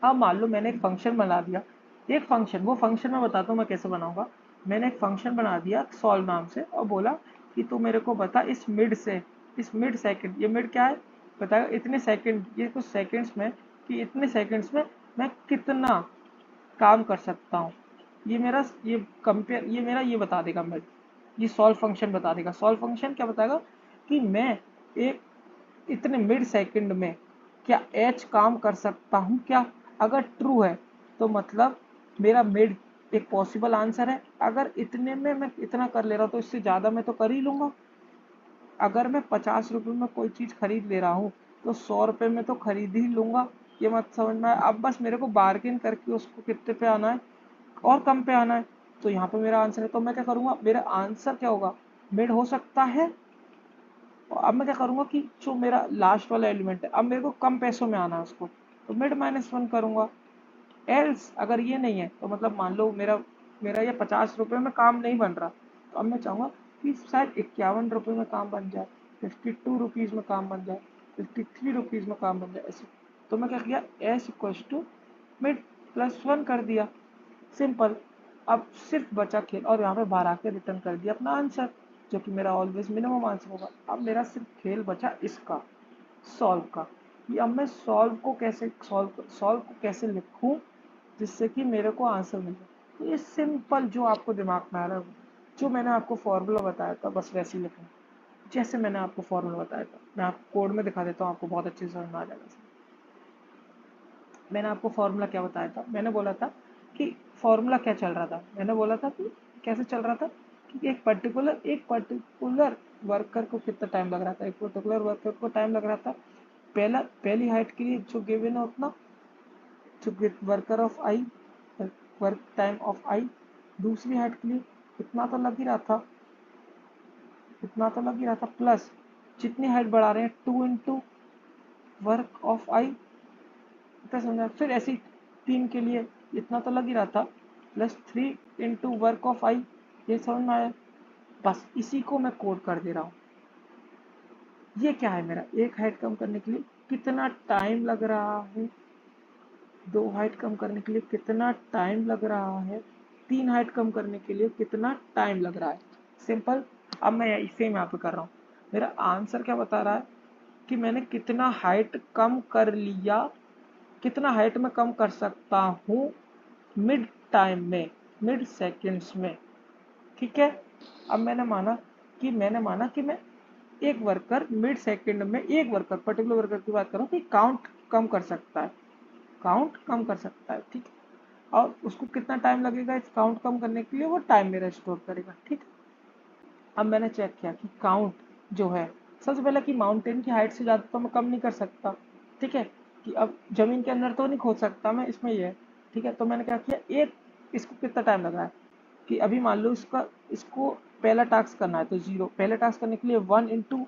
अब मान लो मैंने एक फंक्शन बना दिया, एक फंक्शन, वो फंक्शन मैं बताता हूँ मैं कैसे बनाऊंगा। मैंने एक फंक्शन बना दिया सॉल्व नाम से और बोला कि तू मेरे को बता इस मिड से, इस मिड सेकंड, ये मिड क्या है बताएगा, इतने सेकंड, ये कुछ सेकंड्स में, कि इतने सेकंड्स में मैं कितना काम कर सकता हूँ। ये मेरा ये कंपेयर, ये मेरा ये बता देगा मिड, ये सॉल्व फंक्शन बता देगा। सॉल्व फंक्शन क्या बताएगा कि मैं एक इतने मिड सेकंड में क्या एच काम कर सकता हूँ क्या। अगर ट्रू है तो मतलब मेरा मिड एक पॉसिबल आंसर है। अगर इतने में मैं इतना कर ले रहा हूँ तो इससे ज़्यादा मैं तो कर ही लूँगा। अगर मैं 50 रुपये में कोई चीज़ खरीद ले रहा हूँ तो 100 रुपये में तो खरीद ही लूँगा। ये मत समझ में आया? अब बस मेरे को बार्गेन करके उसको कितने पे आना है और कम पे आना है। तो यहाँ पे मेरा आंसर है, तो मैं क्या करूँगा, मेरा आंसर क्या होगा, मिड हो सकता है। और अब मैं क्या करूँगा कि जो मेरा लास्ट वाला एलिमेंट है, अब मेरे को कम पैसों में आना है उसको, तो मिड -1 करूँगा। एल्स अगर ये नहीं है तो मतलब मान लो मेरा मेरा ये 50 रुपये में काम नहीं बन रहा, तो अब मैं चाहूँगा कि शायद 51 रुपये में काम बन जाए, 52 रुपीज़ में काम बन जाए, 53 रुपीज़ में काम बन जाए, ऐसे। तो मैं क्या किया, एस इक्वल्स टू मिड +1 कर दिया, सिंपल। अब सिर्फ बचा खेल और यहाँ पे बाहर आके रिटर्न कर दिया अपना आंसर। जो कि मेरा ऑलवेज मिनिमम आंसर होगा। अब मेरा सिर्फ खेल बचा इसका, सॉल्व का, कि अब मैं सॉल्व को कैसे लिखूं जिससे कि मेरे को आंसर मिले। तो ये सिंपल जो आपको दिमाग में आ रहा है, जो मैंने आपको फॉर्मूला बताया था बस वैसे ही लिखना, जैसे मैंने आपको फॉर्मूला बताया था। मैं आपको कोड में दिखा देता हूँ, आपको बहुत अच्छे से समझ में आ जाएगा। मैंने आपको फॉर्मूला क्या बताया था, मैंने बोला था कि फॉर्मूला क्या चल रहा था, मैंने बोला था कि कैसे चल रहा था कि एक पर्टिकुलर वर्कर को कितना टाइम लग रहा था, एक पर्टिकुलर वर्कर को टाइम लग रहा था पहली हाइट के लिए जो गिवन है उतना, जो worker of i, work time of i, दूसरी हाइट के लिए इतना तो लग ही रहा था, प्लस जितनी हाइट बढ़ा रहे हैं 2 इंटू वर्क ऑफ आई, इतना समझा। फिर ऐसे 3 के लिए इतना तो लग ही रहा था, प्लस 3 इंटू वर्क ऑफ आई, ये समझ में आया। बस इसी को मैं कोड कर दे रहा हूँ। ये क्या है, मेरा एक हाइट कम करने के लिए कितना टाइम लग रहा है, 2 हाइट कम करने के लिए कितना टाइम लग रहा है, 3 हाइट कम करने के लिए कितना टाइम लग रहा है। सिंपल। अब मैं इसे यहाँ पे कर रहा हूँ, मेरा आंसर क्या बता रहा है कि मैंने कितना हाइट कम कर लिया, कितना हाइट में कम कर सकता हूँ मिड टाइम में, मिड सेकेंड्स में। ठीक है। अब मैंने माना कि मैं एक वर्कर मिड सेकेंड में, एक वर्कर पर्टिकुलर वर्कर की बात करूँ कि काउंट कम कर सकता है, ठीक है। और उसको कितना टाइम लगेगा इस काउंट कम करने के लिए, वो टाइम मेरा स्टोर करेगा। ठीक है। अब मैंने चेक किया कि काउंट जो है, सबसे पहले कि माउंटेन की हाइट से ज़्यादा तो मैं कम नहीं कर सकता। ठीक है, कि अब ज़मीन के अंदर तो नहीं खोद सकता मैं, इसमें ये है। ठीक है, तो मैंने क्या किया, एक इसको कितना टाइम लगा है कि अभी मान लो इसको पहला टास्क करना है तो 0, पहले टास्क करने के लिए 1 इंटू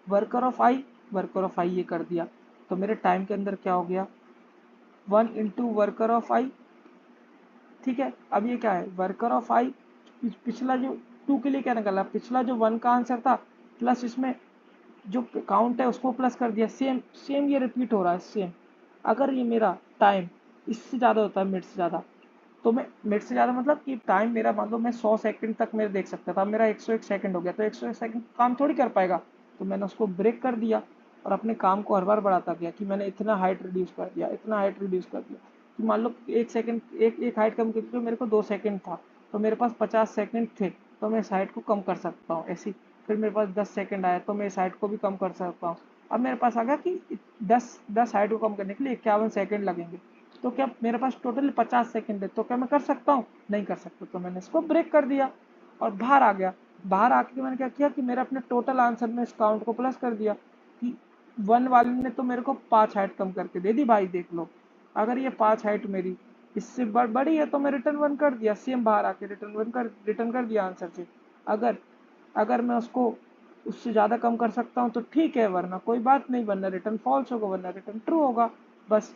वर्कर ऑफ आई ये कर दिया, तो मेरे टाइम के अंदर क्या हो गया, 1 इंटू वर्कर ऑफ आई। ठीक है, अब ये क्या है, वर्कर ऑफ आई, पिछला जो 2 के लिए क्या निकला, पिछला जो 1 का आंसर था प्लस इसमें जो काउंट है उसको प्लस कर दिया, सेम सेम ये रिपीट हो रहा है सेम। अगर ये मेरा टाइम इससे ज़्यादा होता है, मिनट से ज़्यादा, तो मैं मिनट से ज़्यादा मतलब कि टाइम मेरा मान लो मैं 100 सेकंड तक मेरे देख सकता था, मेरा 101 सेकंड हो गया, तो 101 सेकंड काम थोड़ी कर पाएगा। तो मैंने उसको ब्रेक कर दिया और अपने काम को हर बार बढ़ाता गया कि मैंने इतना हाइट रिड्यूस कर दिया, इतना हाइट रिड्यूस कर दिया। कि मान लो 1 सेकंड, एक हाइट कम करके मेरे को 2 सेकंड था, तो मेरे पास 50 सेकंड थे, तो मैं इस हाइट को कम कर सकता हूँ ऐसी। फिर मेरे पास 10 सेकंड आया तो मैं इस हाइट को भी कम कर सकता हूँ। अब मेरे पास आ गया कि 10 हाइट को कम करने के लिए 51 सेकंड लगेंगे, तो क्या मेरे पास टोटल 50 सेकंड है, तो क्या मैं कर सकता हूँ, नहीं कर सकता। तो मैंने इसको ब्रेक कर दिया और बाहर आ गया। बाहर आके मैंने क्या किया कि मेरे अपने टोटल आंसर में इस काउंट को प्लस कर दिया कि 1 वाले ने तो मेरे को 5 हाइट कम करके दे दी भाई, देख लो। अगर ये 5 हाइट मेरी इससे बड़ी है तो मैं रिटर्न 1 कर दिया, सेम बाहर आके रिटर्न कर दिया आंसर से। अगर अगर मैं उसको उससे ज़्यादा कम कर सकता हूँ तो ठीक है, वरना कोई बात नहीं, वरना रिटर्न फॉल्स होगा, वरना रिटर्न ट्रू होगा। बस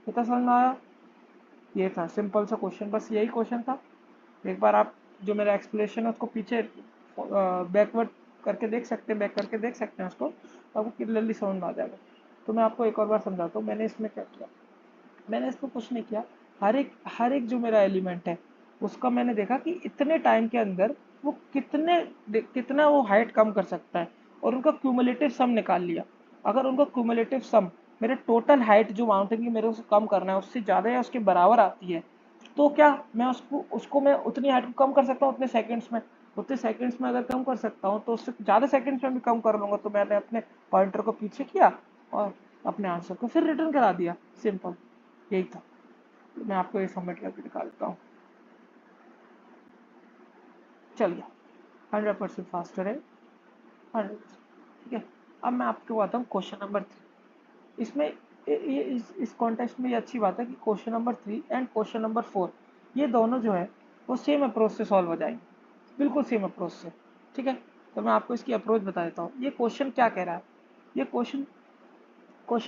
इतना समझ में आया। ये था सिंपल सा क्वेश्चन, बस यही क्वेश्चन था। एक बार आप जो मेरा एक्सप्लेनेशन है उसको पीछे बैकवर्ड करके देख सकते हैं, बैक करके देख सकते हैं उसको, तो आपको क्लियरली समझ में आ जाएगा। तो मैं आपको एक और बार समझाता हूँ मैंने इसमें क्या किया। मैंने इसको कुछ नहीं किया, हर एक जो मेरा एलिमेंट है उसका मैंने देखा कि इतने टाइम के अंदर वो कितना वो हाइट कम कर सकता है, और उनका क्यूमुलेटिव सम निकाल लिया। अगर उनका क्यूमुलेटिव सम मेरे टोटल हाइट जो माउंटेन की मेरे को कम करना है उससे ज़्यादा या उसके बराबर आती है, तो क्या मैं उसको मैं उतनी हाइट को कम कर सकता हूँ उतने सेकंड्स में अगर कम कर सकता हूँ तो उससे ज़्यादा सेकंड्स में भी कम कर लूँगा। तो मैंने अपने पॉइंटर को पीछे किया और अपने आंसर को फिर रिटर्न करा दिया, सिंपल यही था। तो मैं आपको ये सबमिट करके दिखा देता हूँ। चल गया, 100% फास्टर है, 100%। ठीक है। अब मैं आपको बताता हूँ क्वेश्चन नंबर 3। इसमें ये इस कॉन्टेक्स्ट में ये अच्छी बात है कि question number 3 and question number 4 ये दोनों जो है वो सेम अप्रोच से सॉल्व हो जाएंगे, बिल्कुल सेम अप्रोच से। ठीक है, तो मैं आपको इसकी अप्रोच बता देता हूँ। ये क्वेश्चन क्या कह रहा है, ये question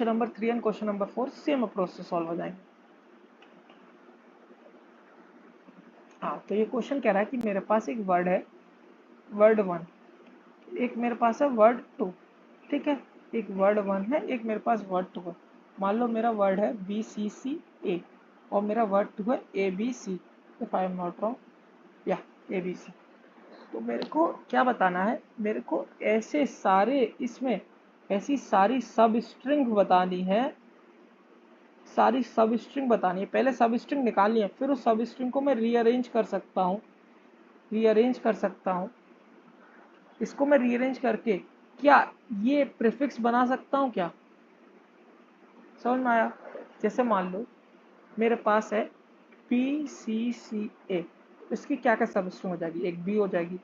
number 3 and question number 4 same approach से सॉल्व हो जाएंगे। हाँ, तो ये क्वेश्चन कह रहा है कि मेरे पास एक वर्ड है, वर्ड 1, एक मेरे पास है वर्ड 2। ठीक है, एक वर्ड 1 है, एक मेरे पास वर्ड 2 है। मान लो मेरा वर्ड है BCCA और मेरा वर्ड 2 है ABC, if I am not wrong, या ABC। तो मेरे को क्या बताना है, मेरे को ऐसे सारे इसमें ऐसी सारी सब स्ट्रिंग बतानी है, सारी सब स्ट्रिंग बतानी है। पहले सब स्ट्रिंग निकालनी है, फिर उस सब स्ट्रिंग को मैं रीअरेंज कर सकता हूँ, रीअरेंज कर सकता हूँ। इसको मैं रीअरेंज करके क्या ये प्रीफिक्स बना सकता हूँ क्या? समझ में आया? जैसे मान लो मेरे पास है PCCA, इसकी क्या क्या सब स्ट्रिंग हो जाएगी, एक B हो जाएगी,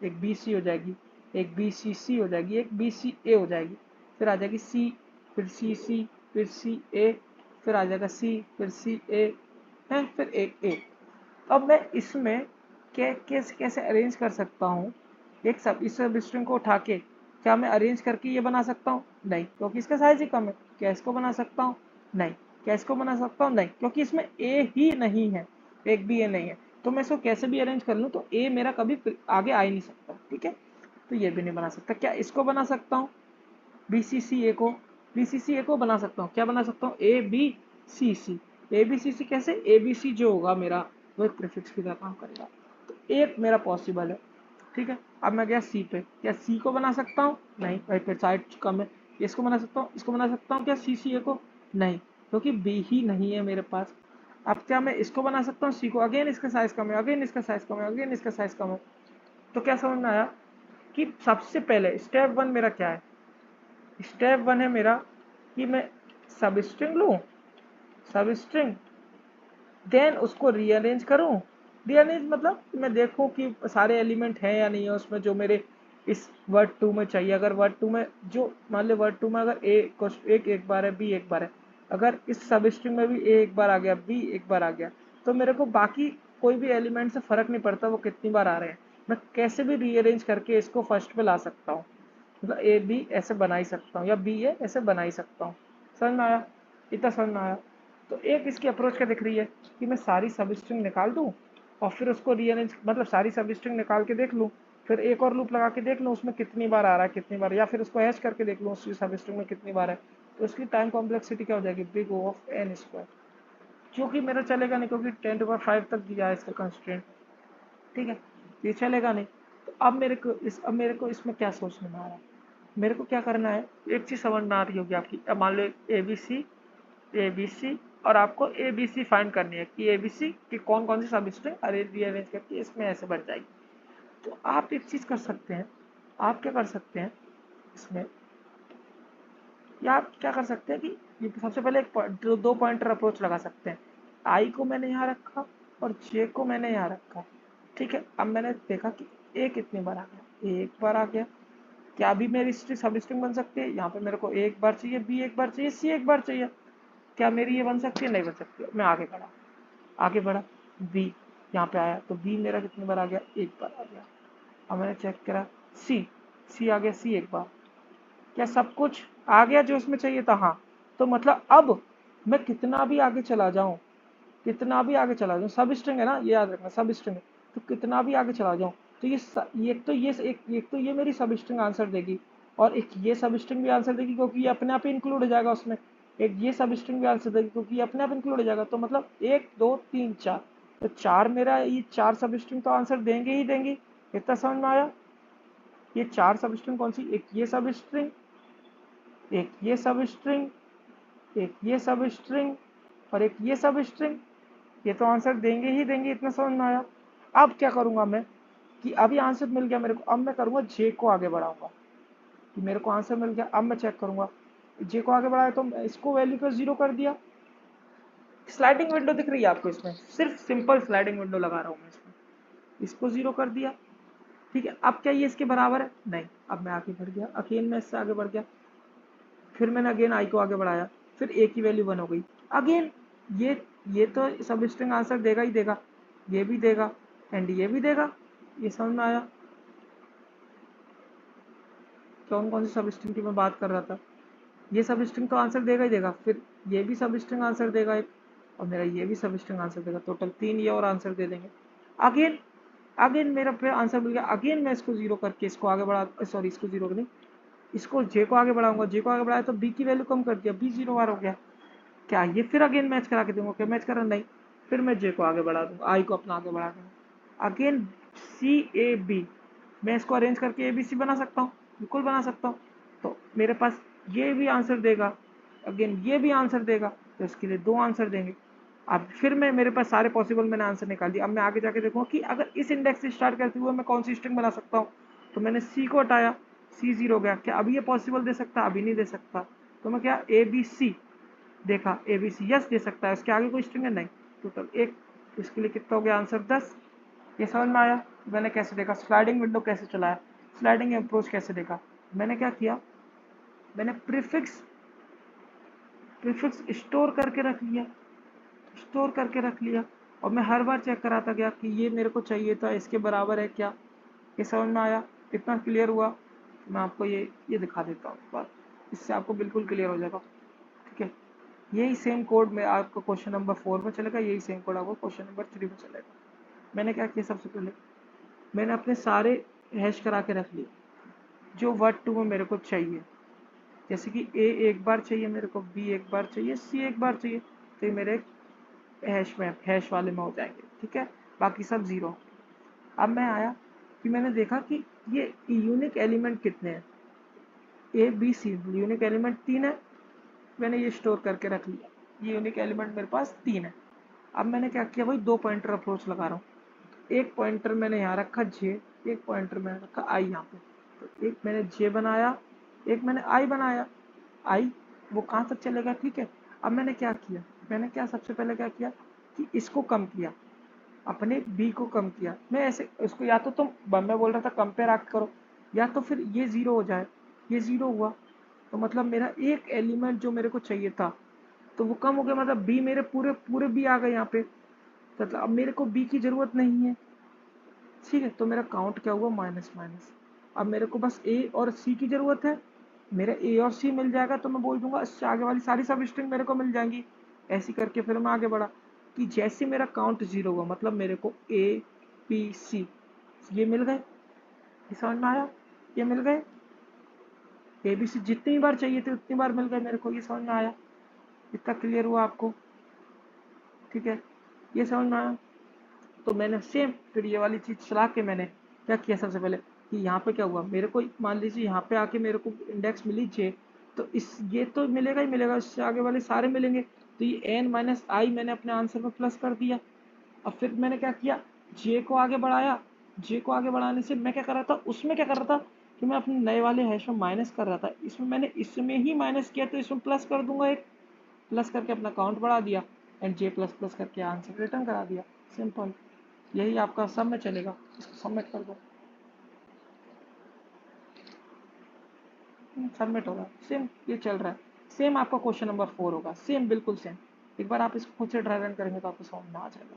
एक BC हो जाएगी, एक BCC हो जाएगी, एक BCA हो जाएगी, फिर आ जाएगी C, फिर CC, फिर CA, फिर आ जाएगा C, फिर CA है, फिर एक A। अब मैं इसमें कैसे कैसे अरेंज कर सकता हूँ, एक सब इस सब स्ट्रिंग को उठा के क्या मैं अरेंज करके ये बना सकता हूँ? नहीं, क्योंकि इसका साइज ही कम है। क्या इसको बना सकता हूँ? नहीं। क्या इसको बना सकता हूँ? नहीं, क्योंकि इसमें ए ही नहीं है, एक भी ए नहीं है। तो मैं इसको कैसे भी अरेंज कर लूँ तो ए मेरा कभी आगे आ ही नहीं सकता, ठीक है। तो ये भी नहीं बना सकता। क्या इसको बना सकता हूँ? BCCA को, BCCA को बना सकता हूँ। क्या बना सकता हूँ? ABCC, ABCC कैसे? ABC जो होगा मेरा वो एक प्रीफिक्स की तरह काम करेगा। तो एक मेरा पॉसिबल है, ठीक है। अब मैं गया C पे, क्या C को बना सकता हूँ? नहीं भाई, फिर साइज कम है। इसको बना सकता हूँ, इसको बना सकता हूँ क्या CCA को? नहीं, क्योंकि B ही नहीं है मेरे पास। अब क्या मैं इसको बना सकता हूँ C को? अगेन इसका साइज कम है, अगेन इसका साइज कम है, अगेन इसका साइज कम है। तो क्या समझ में आया कि सबसे पहले स्टेप वन मेरा क्या है? स्टेप वन है मेरा कि मैं सब स्ट्रिंग लूँ, सब स्ट्रिंग देन उसको रीअरेंज करूँ। रीअरेंज मतलब मैं देखूँ कि सारे एलिमेंट हैं या नहीं है उसमें जो मेरे इस वर्ड टू में चाहिए। अगर वर्ड टू में जो मान लो वर्ड टू में अगर ए एक बार है, बी एक बार है, अगर इस सब स्ट्रिंग में भी ए एक बार आ गया, बी एक बार आ गया, तो मेरे को बाकी कोई भी एलिमेंट से फर्क नहीं पड़ता वो कितनी बार आ रहे हैं। मैं कैसे भी रीअरेंज करके इसको फर्स्ट पे ला सकता हूँ, मतलब ए बी ऐसे बना ही सकता हूँ, या बी ए ऐसे बना ही सकता हूँ। समझ में आया? इतना समझ में आया? तो एक इसकी अप्रोच क्या दिख रही है कि मैं सारी सब स्ट्रिंग निकाल दूँ और फिर उसको रीअरेंज, मतलब सारी सब स्ट्रिंग निकाल के देख लूँ, फिर एक और लूप लगा के देख लूँ उसमें कितनी बार आ रहा है, कितनी बार, या फिर उसको हैश करके देख लूँ उस सब स्ट्रिंग में कितनी बार है। तो उसकी टाइम कॉम्प्लेक्सिटी क्या हो जाएगी? Big O of n square, जो कि मेरा चलेगा नहीं क्योंकि 10⁵ तक दिया है इसका कंस्ट्रेंट, ठीक है। ये चलेगा नहीं। तो अब मेरे को इसमें क्या सोचने में आ रहा है, मेरे को क्या करना है, एक चीज़ समझ में आ रही होगी आपकी। अब मान लो ABC और आपको ABC फाइंड करनी है कि ABC की कौन कौन सी सब स्ट्रिंग रीअरेंज करके इसमें ऐसे बन जाएगी। तो आप एक चीज़ कर सकते हैं, आप क्या कर सकते हैं इसमें, या आप क्या कर सकते हैं कि ये सबसे पहले एक दो पॉइंटर अप्रोच लगा सकते हैं। आई को मैंने यहाँ रखा और जे को मैंने यहाँ रखा, ठीक है। अब मैंने देखा कि ए कितनी बार आ गया, ए एक बार आ गया। क्या भी मेरी सब स्ट्रिंग बन सकती है? यहाँ पे मेरे को ए एक बार चाहिए, बी एक बार चाहिए, सी एक बार चाहिए। क्या मेरी ये बन सकती है? नहीं बन सकती है। मैं आगे बढ़ा, बी यहाँ पे आया तो बी मेरा कितनी बार आ गया? एक बार आ गया। अब मैंने चेक करा सी आ गया, सी एक बार। क्या सब कुछ आ गया जो उसमें चाहिए था? हाँ। तो मतलब अब मैं कितना भी आगे चला जाऊं, कितना भी आगे चला जाऊं, सब स्ट्रिंग है ना, ये याद रखना सब स्ट्रिंग है, तो कितना भी आगे चला जाऊं तो एक तो ये मेरी सब स्ट्रिंग आंसर देगी, और एक ये सब स्ट्रिंग भी आंसर देगी क्योंकि ये अपने आप ही इंक्लूड हो जाएगा उसमें। एक ये सब स्ट्रिंग भी आंसर देगी क्योंकि ये अपने आप इंक्लूड हो जाएगा। तो मतलब 1 2 3 4, तो चार मेरा ये चार सब स्ट्रिंग तो आंसर देंगे ही देंगी। इतना समझ में आया? ये चार सब स्ट्रिंग कौन सी? एक ये सब स्ट्रिंग, एक ये सब स्ट्रिंग, एक ये सब स्ट्रिंग और एक ये सब स्ट्रिंग, ये तो आंसर देंगे ही देंगे। इतना समझ में आया? अब क्या करूंगा मैं कि अभी आंसर मिल गया मेरे को, अब मैं करूंगा जे को आगे बढ़ाऊंगा कि मेरे को आंसर मिल गया। अब मैं चेक करूंगा जे को आगे बढ़ाया तो इसको वैल्यू को 0 कर दिया। स्लाइडिंग विंडो दिख रही है आपको? इसमें सिर्फ सिंपल स्लाइडिंग विंडो लगा रहा हूँ मैं इसमें, इसको 0 कर दिया, ठीक है। अब क्या ये इसके बराबर है? नहीं। अब मैं आगे बढ़ गया, अगेन मैं इससे आगे बढ़ गया, फिर मैंने अगेन आई को आगे बढ़ाया, फिर ए की वैल्यू 1 हो गई। अगेन ये तो सब स्ट्रिंग आंसर देगा ही देगा, ये भी देगा एंड ये भी देगा। ये समझ में आया कौन कौन सी सब स्ट्रिंग की मैं बात कर रहा था? ये सब स्ट्रिंग तो आंसर देगा ही देगा, फिर ये भी सब स्ट्रिंग आंसर देगा एक, और मेरा ये भी सब स्ट्रिंग आंसर देगा। टोटल 3 ये और आंसर दे देंगे। अगेन अगेन मेरा पे आंसर मिल गया। अगेन मैं इसको 0 करके इसको आगे बढ़ा, सॉरी इसको 0 नहीं, इसको जे को आगे बढ़ाऊंगा। जे को आगे बढ़ाया तो बी की वैल्यू कम कर दिया, बी 0 बार हो गया। क्या ये फिर अगेन मैच करा के दूंगा? क्या मैच करा? नहीं। फिर मैं जे को आगे बढ़ा दूंगा, आई को अपना आगे बढ़ा दूंगा। अगेन C A B, मैं इसको अरेंज करके ए बी सी बना सकता हूँ, बिल्कुल बना सकता हूँ। तो मेरे पास ये भी आंसर देगा, अगेन ये भी आंसर देगा, तो इसके लिए 2 आंसर देंगे। अब फिर मैं, मेरे पास सारे पॉसिबल मैंने आंसर निकाल दिया। अब मैं आगे जाके देखूँगा कि अगर इस इंडेक्स से स्टार्ट करते हुए मैं कौन सी स्ट्रिंग बना सकता हूँ। तो मैंने सी को हटाया, सी 0 हो गया। क्या अभी ये पॉसिबल दे सकता? अभी नहीं दे सकता। तो मैं क्या ए बी सी देखा, ए बी सी यस दे सकता है, उसके आगे कोई स्ट्रिंग है नहीं। टोटल 1, इसके लिए कितना हो गया आंसर 10। ये समझ में आया मैंने कैसे देखा, स्लाइडिंग विंडो कैसे चलाया, स्लाइडिंग अप्रोच कैसे देखा। मैंने क्या किया, मैंने प्रीफिक्स प्रीफिक्स स्टोर करके रख लिया, स्टोर करके रख लिया, और मैं हर बार चेक कराता गया कि ये मेरे को चाहिए था, इसके बराबर है क्या। ये समझ में आया, इतना क्लियर हुआ। मैं आपको ये दिखा देता हूँ बात, इससे आपको बिल्कुल क्लियर हो जाएगा। ठीक है, यही सेम कोड में आपको क्वेश्चन नंबर 4 में चलेगा, यही सेम कोड आपको क्वेश्चन नंबर 3 में चलेगा। मैंने क्या किया, सबसे पहले मैंने अपने सारे हैश करा के रख लिए जो वर्ड 2 में मेरे को चाहिए। जैसे कि ए एक बार चाहिए मेरे को, बी एक बार चाहिए, सी एक बार चाहिए, तो ये मेरे हैश में, हैश वाले में हो जाएंगे। ठीक है, बाकी सब 0। अब मैं आया कि मैंने देखा कि ये यूनिक एलिमेंट कितने हैं, A B C unique element 3 है। मैंने ये स्टोर करके रख लिया, ये यूनिक एलिमेंट मेरे पास 3 है। अब मैंने क्या किया, वही 2 पॉइंटर अप्रोच लगा रहा हूँ। एक पॉइंटर मैंने यहाँ रखा जे, एक पॉइंटर मैंने रखा आई यहाँ पे। तो एक मैंने जे बनाया, एक मैंने आई बनाया। आई वो कहाँ तक चलेगा, ठीक है। अब मैंने क्या किया, मैंने क्या सबसे पहले क्या किया कि इसको कम किया, अपने बी को कम किया। मैं ऐसे इसको, या तो तुम मैं बोल रहा था कंपेयर आके करो, या तो फिर ये 0 हो जाए। ये 0 हुआ तो मतलब मेरा एक एलिमेंट जो मेरे को चाहिए था तो वो कम हो गया, मतलब बी मेरे पूरे पूरे बी आ गए यहाँ पे, मतलब अब मेरे को बी की जरूरत नहीं है। ठीक है, तो मेरा काउंट क्या हुआ, माइनस माइनस। अब मेरे को बस ए और सी की जरूरत है, मेरा ए और सी मिल जाएगा तो मैं बोल दूंगा इससे आगे वाली सारी सब स्ट्रिंग मेरे को मिल जाएंगी। ऐसे करके फिर मैं आगे बढ़ा कि जैसे मेरा काउंट 0 हुआ, मतलब मेरे को ए बी सी ये मिल गए। ये समझ में आया, ये मिल गए, ए बी सी जितनी बार चाहिए थे उतनी बार मिल गए मेरे को। ये समझ में आया, इतना क्लियर हुआ आपको, ठीक है, ये समझ में आया। तो मैंने सेम फिर ये वाली चीज़ चला के मैंने क्या किया, सबसे पहले कि यहाँ पे क्या हुआ, मेरे को मान लीजिए यहाँ पे आके मेरे को इंडेक्स मिली जे, तो इस ये तो मिलेगा ही मिलेगा, इससे आगे वाले सारे मिलेंगे। तो ये एन माइनस आई मैंने अपने आंसर में प्लस कर दिया। अब फिर मैंने क्या किया, जे को आगे बढ़ाया। जे को आगे बढ़ाने से मैं क्या कर रहा था, उसमें क्या कर रहा था कि मैं अपने नए वाले हैश में माइनस कर रहा था। इसमें मैंने इसमें ही माइनस किया तो इसमें प्लस कर दूंगा, एक प्लस करके अपना काउंट बढ़ा दिया एंड जे प्लस प्लस करके आंसर रिटर्न करा दिया। सिंपल, यही आपका सब में चलेगा। इसको सबमिट कर दो, सबमिट होगा। सेम ये चल रहा है, सेम आपका क्वेश्चन नंबर 4 होगा, सेम बिल्कुल सेम। एक बार आप इसको खुद से ड्राई रन करेंगे तो आपको समझ में आ जाएगा।